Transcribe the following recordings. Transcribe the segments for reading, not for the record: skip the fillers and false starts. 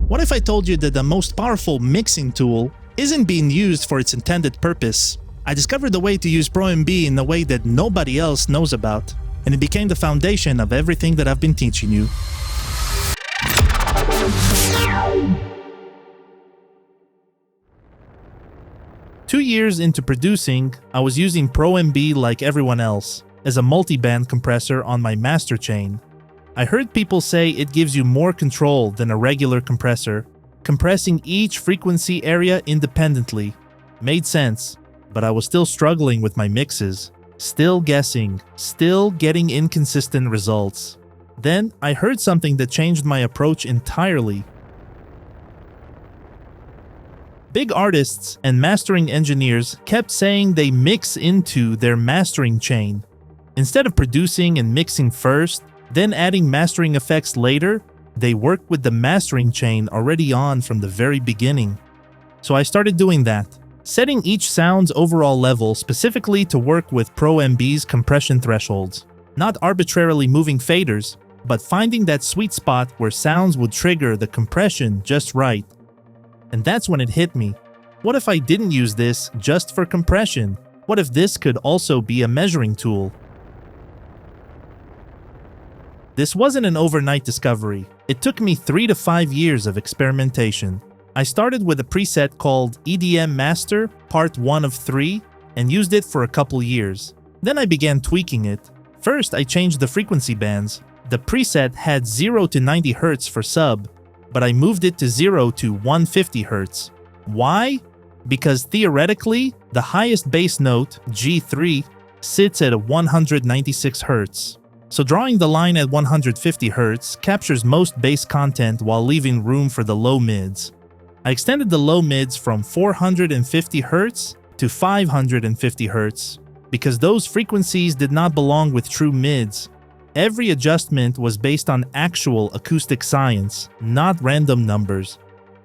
What if I told you that the most powerful mixing tool isn't being used for its intended purpose? I discovered a way to use Pro-MB in a way that nobody else knows about, and it became the foundation of everything that I've been teaching you. Two years into producing, I was using Pro-MB like everyone else, as a multiband compressor on my master chain. I heard people say it gives you more control than a regular compressor, compressing each frequency area independently. Made sense, but I was still struggling with my mixes, still guessing, still getting inconsistent results. Then I heard something that changed my approach entirely. Big artists and mastering engineers kept saying they mix into their mastering chain. Instead of producing and mixing first, then adding mastering effects later, they worked with the mastering chain already on from the very beginning. So I started doing that, setting each sound's overall level specifically to work with Pro-MB's compression thresholds. Not arbitrarily moving faders, but finding that sweet spot where sounds would trigger the compression just right. And that's when it hit me. What if I didn't use this just for compression? What if this could also be a measuring tool? This wasn't an overnight discovery. It took me 3 to 5 years of experimentation. I started with a preset called EDM Master Part 1 of 3 and used it for a couple years. Then I began tweaking it. First, I changed the frequency bands. The preset had 0 to 90 Hz for sub, but I moved it to 0 to 150 Hz. Why? Because theoretically, the highest bass note, G3, sits at 196 Hz. So drawing the line at 150 Hz captures most bass content while leaving room for the low mids. I extended the low mids from 450 Hz to 550 Hz because those frequencies did not belong with true mids. Every adjustment was based on actual acoustic science, not random numbers.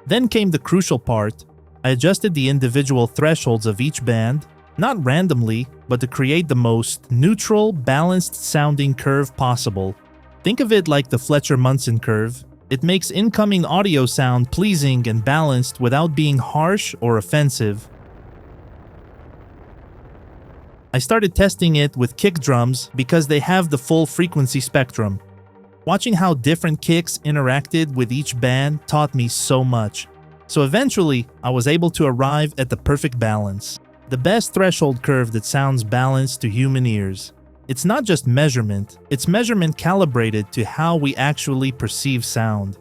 Then came the crucial part. I adjusted the individual thresholds of each band, not randomly, but to create the most neutral, balanced sounding curve possible. Think of it like the Fletcher-Munson curve. It makes incoming audio sound pleasing and balanced without being harsh or offensive. I started testing it with kick drums because they have the full frequency spectrum. Watching how different kicks interacted with each band taught me so much. So eventually, I was able to arrive at the perfect balance. The best threshold curve that sounds balanced to human ears. It's not just measurement, it's measurement calibrated to how we actually perceive sound.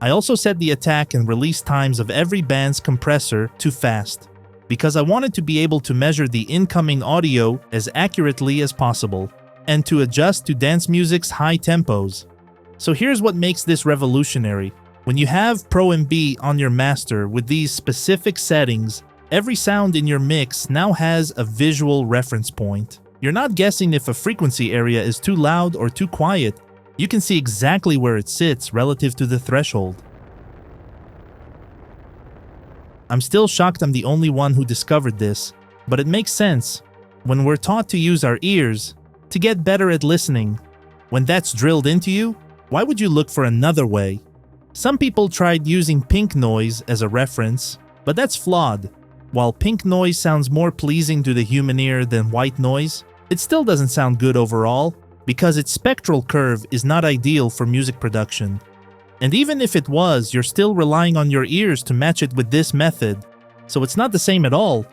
I also set the attack and release times of every band's compressor to fast, because I wanted to be able to measure the incoming audio as accurately as possible, and to adjust to dance music's high tempos. So here's what makes this revolutionary. When you have Pro-MB on your master with these specific settings, every sound in your mix now has a visual reference point. You're not guessing if a frequency area is too loud or too quiet. You can see exactly where it sits relative to the threshold. I'm still shocked I'm the only one who discovered this, but it makes sense. When we're taught to use our ears to get better at listening, when that's drilled into you, why would you look for another way? Some people tried using pink noise as a reference, but that's flawed. While pink noise sounds more pleasing to the human ear than white noise, it still doesn't sound good overall because its spectral curve is not ideal for music production. And even if it was, you're still relying on your ears to match it with this method, so it's not the same at all.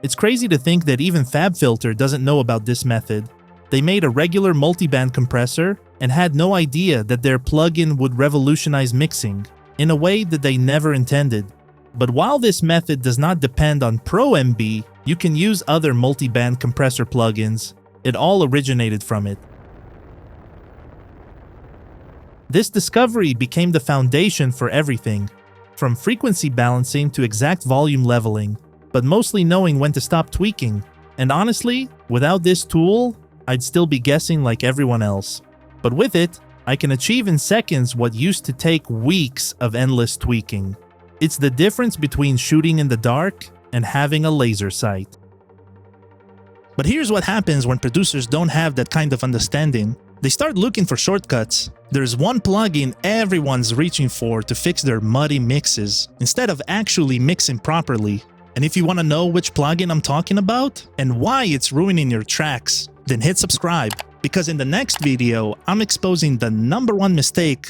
It's crazy to think that even FabFilter doesn't know about this method. They made a regular multiband compressor and had no idea that their plugin would revolutionize mixing in a way that they never intended. But while this method does not depend on Pro-MB, you can use other multiband compressor plugins. It all originated from it. This discovery became the foundation for everything, from frequency balancing to exact volume leveling, but mostly knowing when to stop tweaking. And honestly, without this tool, I'd still be guessing like everyone else. But with it, I can achieve in seconds what used to take weeks of endless tweaking. It's the difference between shooting in the dark and having a laser sight. But here's what happens when producers don't have that kind of understanding. They start looking for shortcuts. There's one plugin everyone's reaching for to fix their muddy mixes, instead of actually mixing properly. And if you want to know which plugin I'm talking about, and why it's ruining your tracks, then hit subscribe, because in the next video, I'm exposing the #1 mistake